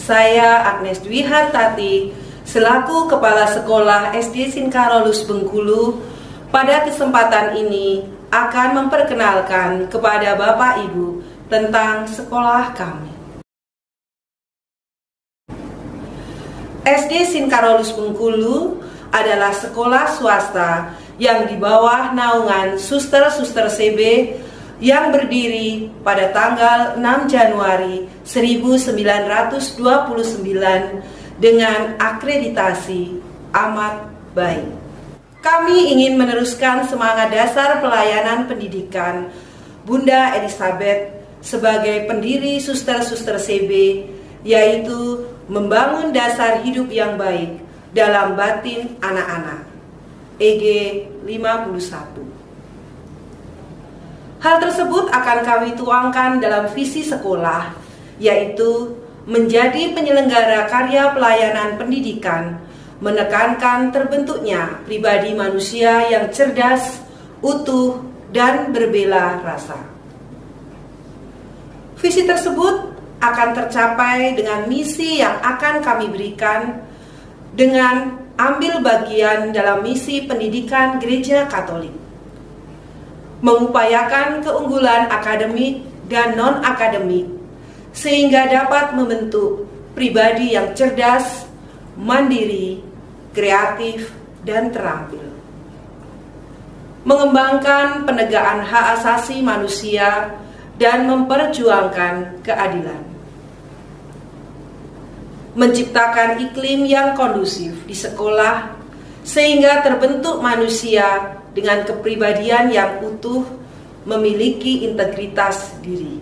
Saya Agnes Dwi Hartati, selaku Kepala Sekolah SD Sinkarolus Bengkulu, pada kesempatan ini akan memperkenalkan kepada Bapak Ibu tentang sekolah kami. SD Sinkarolus Bengkulu adalah sekolah swasta yang di bawah naungan Suster-Suster CB yang berdiri pada tanggal 6 Januari 1929 dengan akreditasi amat baik. Kami ingin meneruskan semangat dasar pelayanan pendidikan Bunda Elizabeth sebagai pendiri Suster-Suster CB, yaitu membangun dasar hidup yang baik dalam batin anak-anak. EG 51. Hal tersebut akan kami tuangkan dalam visi sekolah, yaitu menjadi penyelenggara karya pelayanan pendidikan, menekankan terbentuknya pribadi manusia yang cerdas, utuh, dan berbela rasa. Visi tersebut akan tercapai dengan misi yang akan kami berikan dengan ambil bagian dalam misi pendidikan Gereja Katolik, mengupayakan keunggulan akademik dan non-akademik sehingga dapat membentuk pribadi yang cerdas, mandiri, kreatif, dan terampil. Mengembangkan penegakan hak asasi manusia dan memperjuangkan keadilan. Menciptakan iklim yang kondusif di sekolah sehingga terbentuk manusia dengan kepribadian yang utuh, memiliki integritas diri.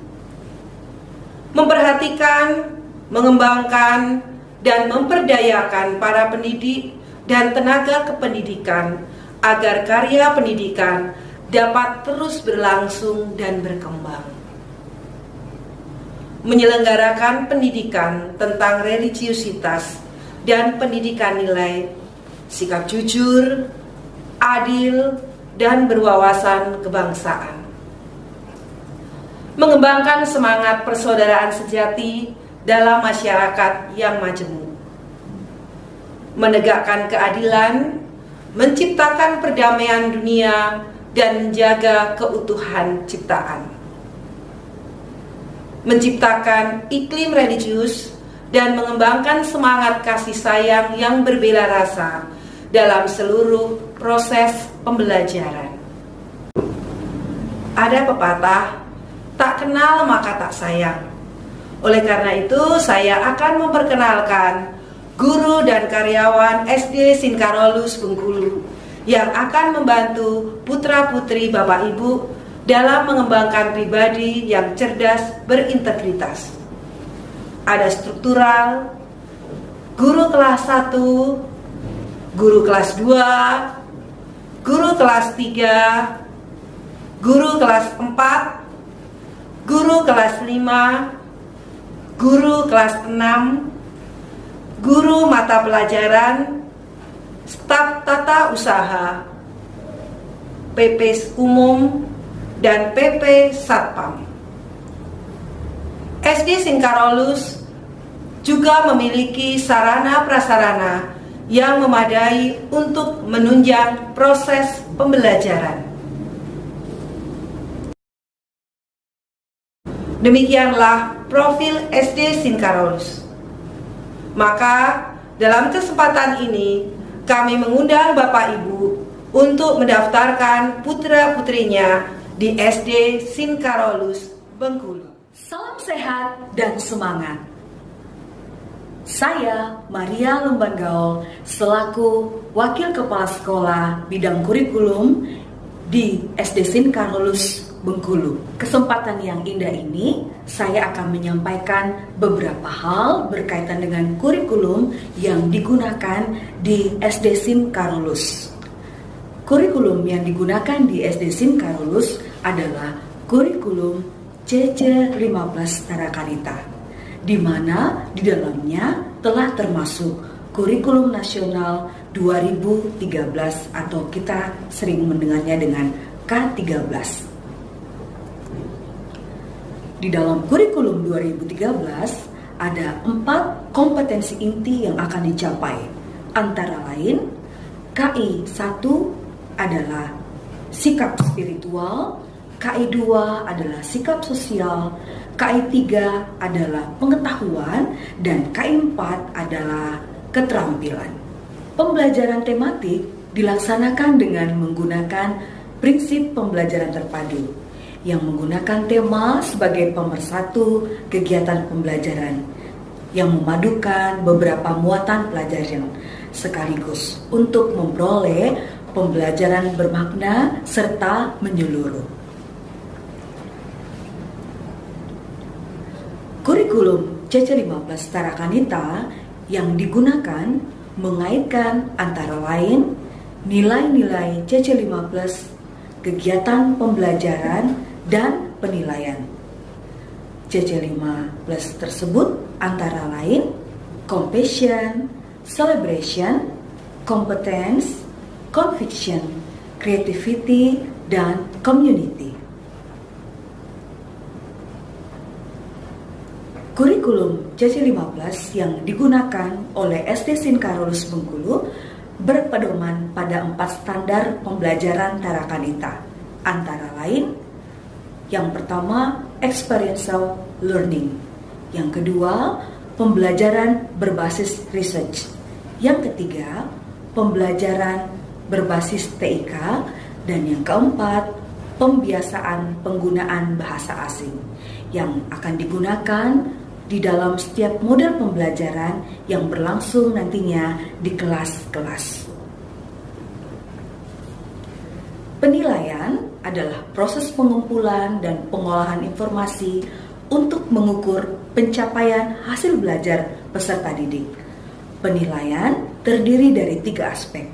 Memperhatikan, mengembangkan, dan memperdayakan para pendidik dan tenaga kependidikan agar karya pendidikan dapat terus berlangsung dan berkembang. Menyelenggarakan pendidikan tentang religiusitas dan pendidikan nilai, sikap jujur, adil, dan berwawasan kebangsaan. Mengembangkan semangat persaudaraan sejati dalam masyarakat yang majemuk. Menegakkan keadilan, menciptakan perdamaian dunia, dan menjaga keutuhan ciptaan. Menciptakan iklim religius dan mengembangkan semangat kasih sayang yang berbela rasa dalam seluruh proses pembelajaran. Ada pepatah, tak kenal maka tak sayang. Oleh karena itu, saya akan memperkenalkan guru dan karyawan SD Sinkarolus Bengkulu yang akan membantu putra-putri Bapak Ibu dalam mengembangkan pribadi yang cerdas, berintegritas. Ada struktural, guru kelas 1, guru kelas 2, guru kelas 3, guru kelas 4, guru kelas 5, guru kelas 6, guru mata pelajaran, staf tata usaha, PP umum, dan PP Satpam. SD Sinkarolus juga memiliki sarana prasarana yang memadai untuk menunjang proses pembelajaran. Demikianlah profil SD Sinkarolus. Maka dalam kesempatan ini kami mengundang Bapak Ibu untuk mendaftarkan putra-putrinya di SD Sinkarolus Bengkulu. Salam sehat dan semangat. Saya Maria Lumban Gaul selaku Wakil Kepala Sekolah Bidang Kurikulum di SD Sinkarolus Bengkulu. Kesempatan yang indah ini saya akan menyampaikan beberapa hal berkaitan dengan kurikulum yang digunakan di SD Sinkarolus. Kurikulum yang digunakan di SD Sinkarolus adalah kurikulum CC 15 Tarakanita, di mana di dalamnya telah termasuk Kurikulum Nasional 2013 atau kita sering mendengarnya dengan K13. Di dalam Kurikulum 2013 ada 4 kompetensi inti yang akan dicapai. Antara lain, KI 1 adalah sikap spiritual, KI 2 adalah sikap sosial, KI 3 adalah pengetahuan, dan KI 4 adalah keterampilan. Pembelajaran tematik dilaksanakan dengan menggunakan prinsip pembelajaran terpadu yang menggunakan tema sebagai pemersatu kegiatan pembelajaran yang memadukan beberapa muatan pelajaran sekaligus untuk memperoleh pembelajaran bermakna serta menyeluruh. Kurikulum CC15 Tarakanita yang digunakan mengaitkan antara lain nilai-nilai CC15, kegiatan pembelajaran, dan penilaian. CC15 tersebut antara lain compassion, celebration, competence, conviction, creativity, dan community. Kurikulum CC15 yang digunakan oleh SD Sin Carolus Bengkulu berpedoman pada 4 standar pembelajaran Tarakanita. Antara lain, yang pertama, experiential learning. Yang kedua, pembelajaran berbasis research. Yang ketiga, pembelajaran berbasis TIK. Dan yang keempat, pembiasaan penggunaan bahasa asing yang akan digunakan di dalam setiap model pembelajaran yang berlangsung nantinya di kelas-kelas. Penilaian adalah proses pengumpulan dan pengolahan informasi untuk mengukur pencapaian hasil belajar peserta didik. Penilaian terdiri dari 3 aspek.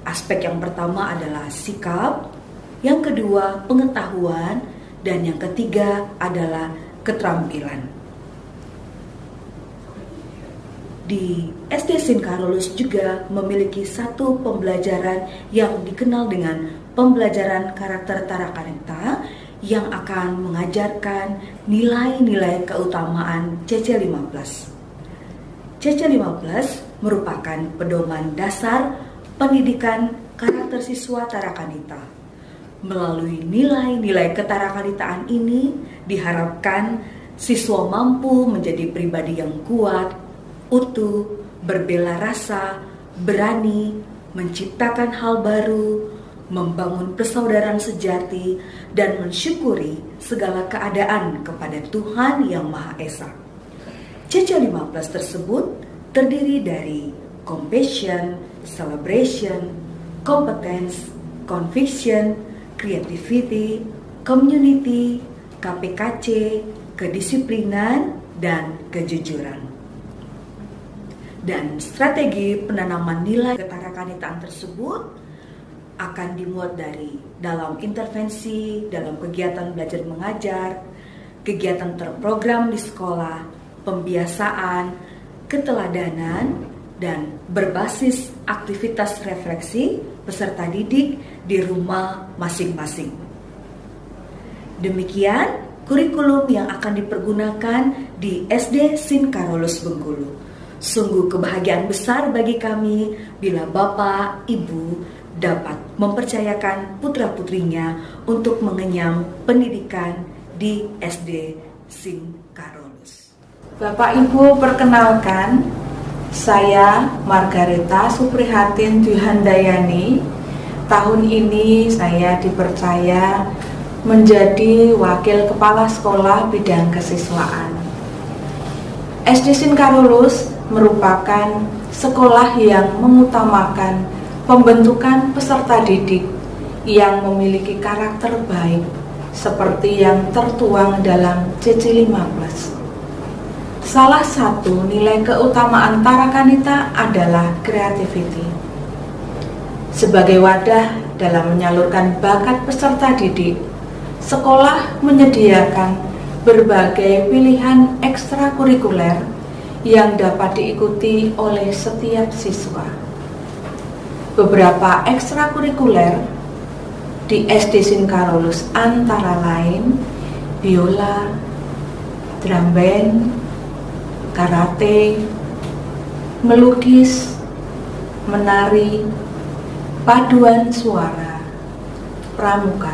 Aspek yang pertama adalah sikap, yang kedua pengetahuan, dan yang ketiga adalah keterampilan. Di SD Sin Carolus juga memiliki satu pembelajaran yang dikenal dengan pembelajaran karakter Tarakanita yang akan mengajarkan nilai-nilai keutamaan CC15. CC15 merupakan pedoman dasar pendidikan karakter siswa Tarakanita. Melalui nilai-nilai ketarakanitaan ini diharapkan siswa mampu menjadi pribadi yang kuat, utuh, berbela rasa, berani, menciptakan hal baru, membangun persaudaraan sejati, dan mensyukuri segala keadaan kepada Tuhan Yang Maha Esa. CC15 tersebut terdiri dari compassion, celebration, competence, conviction, creativity, community, KPKC, kedisiplinan, dan kejujuran. Dan strategi penanaman nilai ketarakanitaan tersebut akan dimuat dari dalam intervensi, dalam kegiatan belajar mengajar, kegiatan terprogram di sekolah, pembiasaan, keteladanan, dan berbasis aktivitas refleksi peserta didik di rumah masing-masing. Demikian kurikulum yang akan dipergunakan di SD Sin Carolus Bengkulu. Sungguh kebahagiaan besar bagi kami bila Bapak, Ibu dapat mempercayakan putra-putrinya untuk mengenyam pendidikan di SD Sin Carolus. Bapak Ibu, perkenalkan, saya Margareta Suprihatin Dwihandayani. Tahun ini saya dipercaya menjadi Wakil Kepala Sekolah Bidang Kesiswaan. SD Sin Carolus merupakan sekolah yang mengutamakan pembentukan peserta didik yang memiliki karakter baik seperti yang tertuang dalam CC15. Salah satu nilai keutamaan Tarakanita adalah creativity. Sebagai wadah dalam menyalurkan bakat peserta didik, sekolah menyediakan berbagai pilihan ekstrakurikuler yang dapat diikuti oleh setiap siswa. Beberapa ekstrakurikuler di SD Sin Carolus antara lain biola, drum band, karate, melukis, menari, paduan suara, pramuka.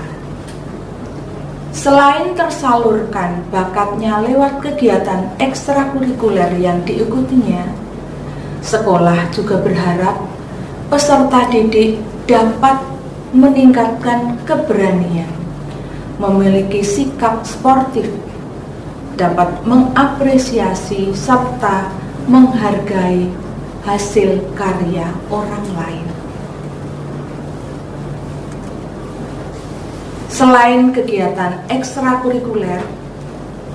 Selain tersalurkan bakatnya lewat kegiatan ekstrakurikuler yang diikutinya, sekolah juga berharap peserta didik dapat meningkatkan keberanian, memiliki sikap sportif, dapat mengapresiasi serta menghargai hasil karya orang lain. Selain kegiatan ekstrakurikuler,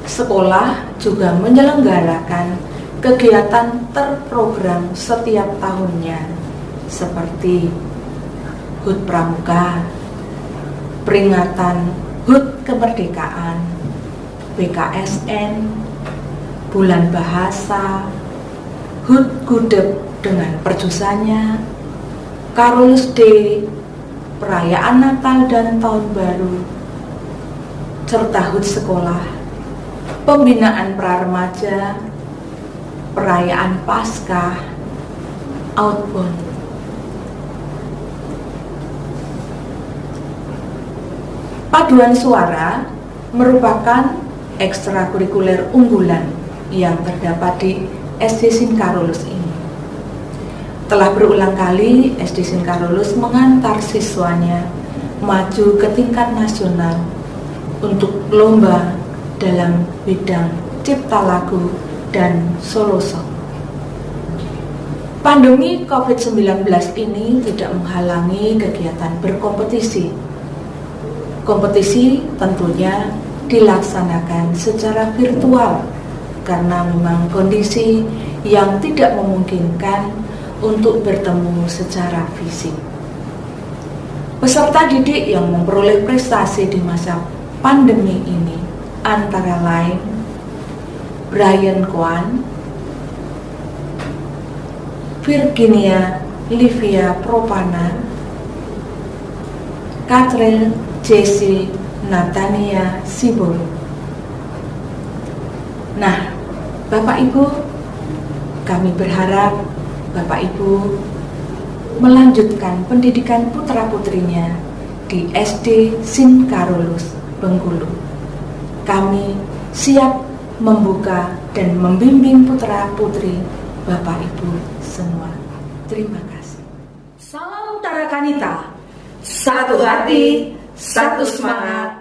sekolah juga menyelenggarakan kegiatan terprogram setiap tahunnya seperti HUT Pramuka, peringatan HUT Kemerdekaan, BKSN, Bulan Bahasa, HUT Gudeg dengan perjusannya, Carolus Day, perayaan Natal dan Tahun Baru, serta HUT sekolah, pembinaan pra-remaja, perayaan Paskah, outbound. Paduan suara merupakan ekstrakurikuler unggulan yang terdapat di SD Sin Carolus ini. Telah berulang kali SD Sin Carolus mengantar siswanya maju ke tingkat nasional untuk lomba dalam bidang cipta lagu dan solo song. Pandemi COVID-19 ini tidak menghalangi kegiatan berkompetisi. Kompetisi tentunya dilaksanakan secara virtual karena memang kondisi yang tidak memungkinkan untuk bertemu secara fisik. Peserta didik yang memperoleh prestasi di masa pandemi ini antara lain Brian Kwan, Virginia Livia Propana, Catherine Jesse Natania Sibol. Nah, Bapak Ibu, kami berharap Bapak Ibu melanjutkan pendidikan putra-putrinya di SD Sin Carolus Bengkulu. Kami siap membuka dan membimbing putra-putri Bapak Ibu semua. Terima kasih. Salam Tarakanita, satu hati, satu semangat,